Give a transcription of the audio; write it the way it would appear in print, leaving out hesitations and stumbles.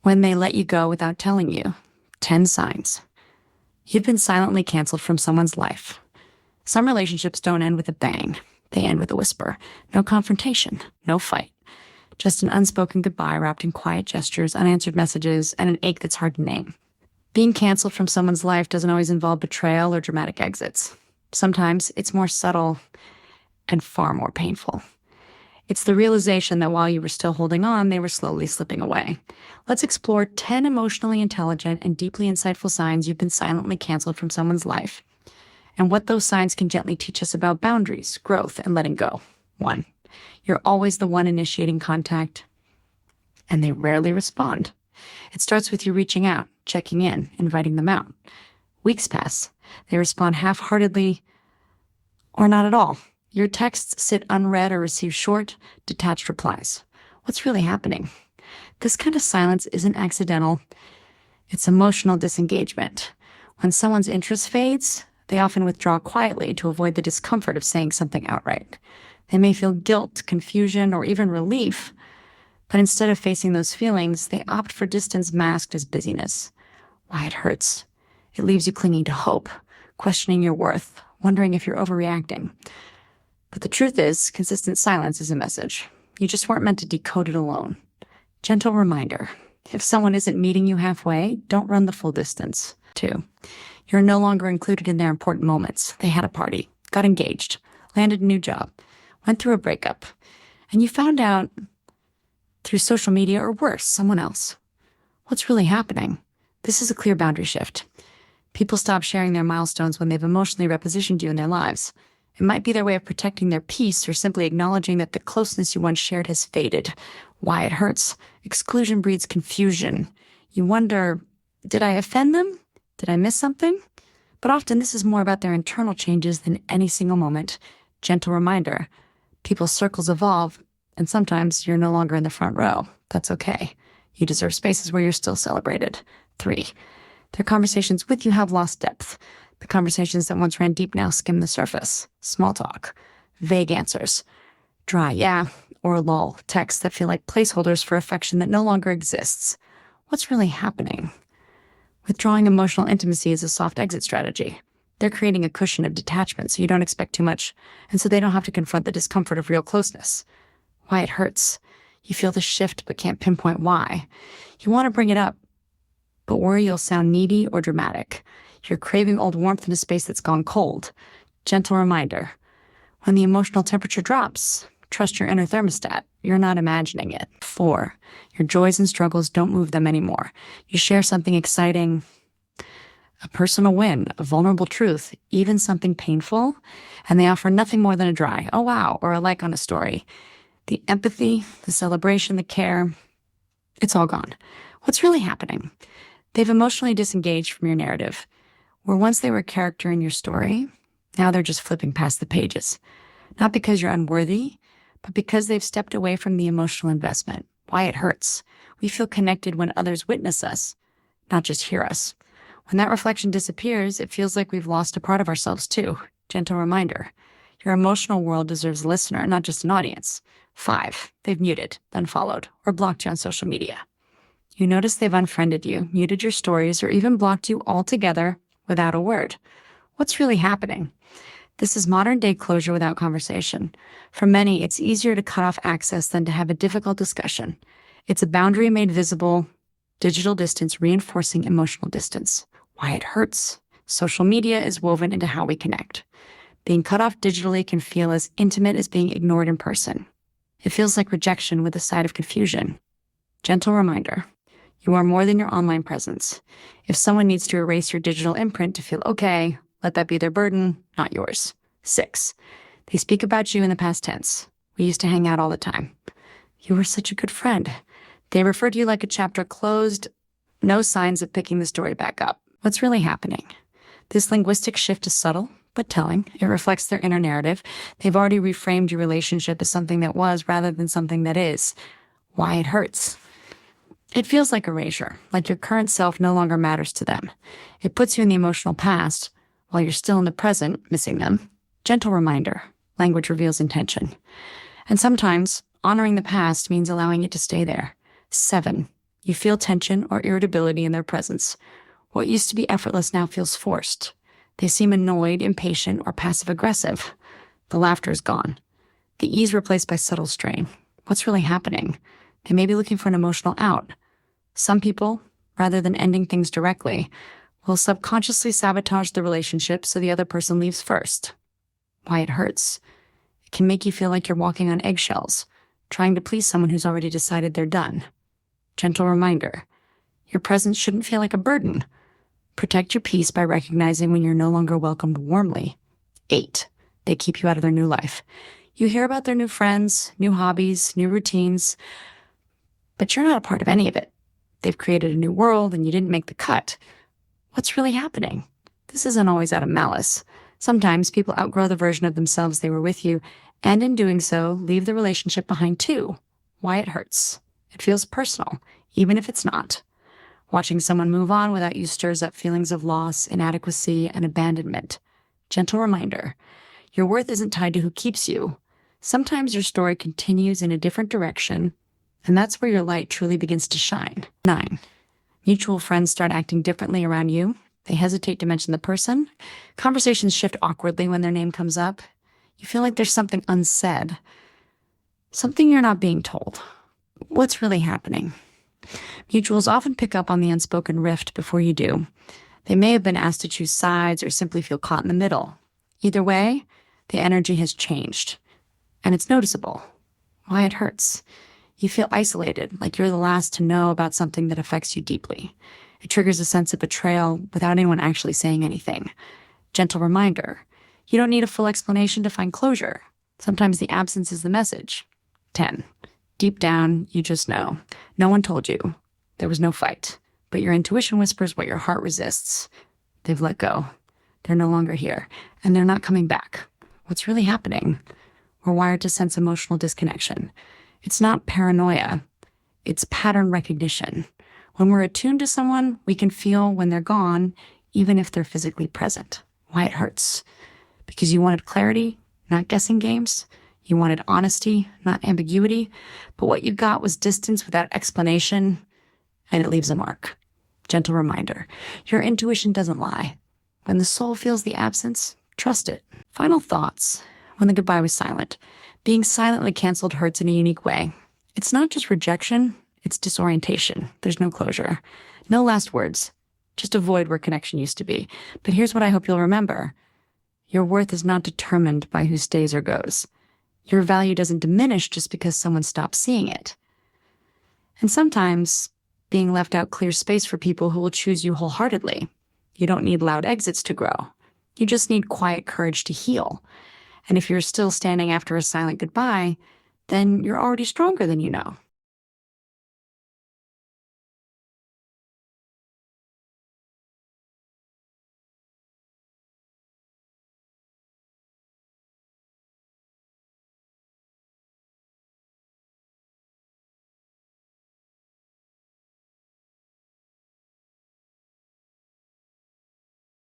When they let you go without telling you. 10 signs. You've been silently canceled from someone's life. Some relationships don't end with a bang. They end with a whisper. No confrontation, no fight. Just an unspoken goodbye wrapped in quiet gestures, unanswered messages, and an ache that's hard to name. Being canceled from someone's life doesn't always involve betrayal or dramatic exits. Sometimes it's more subtle and far more painful. It's the realization that while you were still holding on, they were slowly slipping away. Let's explore 10 emotionally intelligent and deeply insightful signs you've been silently canceled from someone's life, and what those signs can gently teach us about boundaries, growth, and letting go. 1. You're always the one initiating contact, and they rarely respond. It starts with you reaching out, checking in, inviting them out. Weeks pass. They respond half-heartedly or not at all. Your texts sit unread or receive short, detached replies. What's really happening? This kind of silence isn't accidental. It's emotional disengagement. When someone's interest fades, they often withdraw quietly to avoid the discomfort of saying something outright. They may feel guilt, confusion, or even relief, but instead of facing those feelings, they opt for distance masked as busyness. Why it hurts. It leaves you clinging to hope, questioning your worth, wondering if you're overreacting. But the truth is, consistent silence is a message. You just weren't meant to decode it alone. Gentle reminder. If someone isn't meeting you halfway, don't run the full distance. 2. You're no longer included in their important moments. They had a party, got engaged, landed a new job, went through a breakup, and you found out through social media or worse, someone else. What's really happening? This is a clear boundary shift. People stop sharing their milestones when they've emotionally repositioned you in their lives. It might be their way of protecting their peace or simply acknowledging that the closeness you once shared has faded. Why it hurts. Exclusion breeds confusion. You wonder, did I offend them? Did I miss something? But often this is more about their internal changes than any single moment. Gentle reminder. People's circles evolve, and sometimes you're no longer in the front row. That's okay. You deserve spaces where you're still celebrated. 3. Their conversations with you have lost depth. The conversations that once ran deep now skim the surface. Small talk, vague answers, dry yeah or lull, texts that feel like placeholders for affection that no longer exists. What's really happening? Withdrawing emotional intimacy is a soft exit strategy. They're creating a cushion of detachment so you don't expect too much, and so they don't have to confront the discomfort of real closeness. Why it hurts. You feel the shift but can't pinpoint why. You want to bring it up, but worry you'll sound needy or dramatic. You're craving old warmth in a space that's gone cold. Gentle reminder. When the emotional temperature drops, trust your inner thermostat. You're not imagining it. 4. Your joys and struggles don't move them anymore. You share something exciting, a personal win, a vulnerable truth, even something painful, and they offer nothing more than a dry, oh wow, or a like on a story. The empathy, the celebration, the care, it's all gone. What's really happening? They've emotionally disengaged from your narrative. Where once they were a character in your story, now they're just flipping past the pages. Not because you're unworthy, but because they've stepped away from the emotional investment. Why it hurts. We feel connected when others witness us, not just hear us. When that reflection disappears, it feels like we've lost a part of ourselves too. Gentle reminder. Your emotional world deserves a listener, not just an audience. 5. They've muted, unfollowed, or blocked you on social media. You notice they've unfriended you, muted your stories, or even blocked you altogether without a word. What's really happening? This is modern-day closure without conversation. For many, it's easier to cut off access than to have a difficult discussion. It's a boundary made visible, digital distance reinforcing emotional distance. Why it hurts. Social media is woven into how we connect. Being cut off digitally can feel as intimate as being ignored in person. It feels like rejection with a side of confusion. Gentle reminder. You are more than your online presence. If someone needs to erase your digital imprint to feel okay, let that be their burden, not yours. 6. They speak about you in the past tense. We used to hang out all the time. You were such a good friend. They refer to you like a chapter closed, no signs of picking the story back up. What's really happening? This linguistic shift is subtle, but telling. It reflects their inner narrative. They've already reframed your relationship as something that was rather than something that is. Why it hurts. It feels like erasure, like your current self no longer matters to them. It puts you in the emotional past while you're still in the present, missing them. Gentle reminder. Language reveals intention. And sometimes honoring the past means allowing it to stay there. 7. You feel tension or irritability in their presence. What used to be effortless now feels forced. They seem annoyed, impatient, or passive-aggressive. The laughter is gone. The ease replaced by subtle strain. What's really happening? They may be looking for an emotional out. Some people, rather than ending things directly, will subconsciously sabotage the relationship so the other person leaves first. Why it hurts. It can make you feel like you're walking on eggshells, trying to please someone who's already decided they're done. Gentle reminder. Your presence shouldn't feel like a burden. Protect your peace by recognizing when you're no longer welcomed warmly. 8. They keep you out of their new life. You hear about their new friends, new hobbies, new routines, but you're not a part of any of it. They've created a new world and you didn't make the cut. What's really happening? This isn't always out of malice. Sometimes people outgrow the version of themselves they were with you, and in doing so, leave the relationship behind too. Why it hurts. It feels personal, even if it's not. Watching someone move on without you stirs up feelings of loss, inadequacy, and abandonment. Gentle reminder. Your worth isn't tied to who keeps you. Sometimes your story continues in a different direction, and that's where your light truly begins to shine. 9. Mutual friends start acting differently around you. They hesitate to mention the person. Conversations shift awkwardly when their name comes up. You feel like there's something unsaid. Something you're not being told. What's really happening? Mutuals often pick up on the unspoken rift before you do. They may have been asked to choose sides or simply feel caught in the middle. Either way, the energy has changed. And it's noticeable. Why it hurts. You feel isolated, like you're the last to know about something that affects you deeply. It triggers a sense of betrayal without anyone actually saying anything. Gentle reminder. You don't need a full explanation to find closure. Sometimes the absence is the message. 10. Deep down, you just know. No one told you. There was no fight. But your intuition whispers what your heart resists. They've let go. They're no longer here. And they're not coming back. What's really happening? We're wired to sense emotional disconnection. It's not paranoia. It's pattern recognition. When we're attuned to someone, we can feel when they're gone, even if they're physically present. Why it hurts. Because you wanted clarity, not guessing games. You wanted honesty, not ambiguity. But what you got was distance without explanation, and it leaves a mark. Gentle reminder. Your intuition doesn't lie. When the soul feels the absence, trust it. Final thoughts. When the goodbye was silent. Being silently canceled hurts in a unique way. It's not just rejection, it's disorientation. There's no closure. No last words. Just a void where connection used to be. But here's what I hope you'll remember. Your worth is not determined by who stays or goes. Your value doesn't diminish just because someone stops seeing it. And sometimes, being left out clears space for people who will choose you wholeheartedly. You don't need loud exits to grow. You just need quiet courage to heal. And if you're still standing after a silent goodbye, then you're already stronger than you know.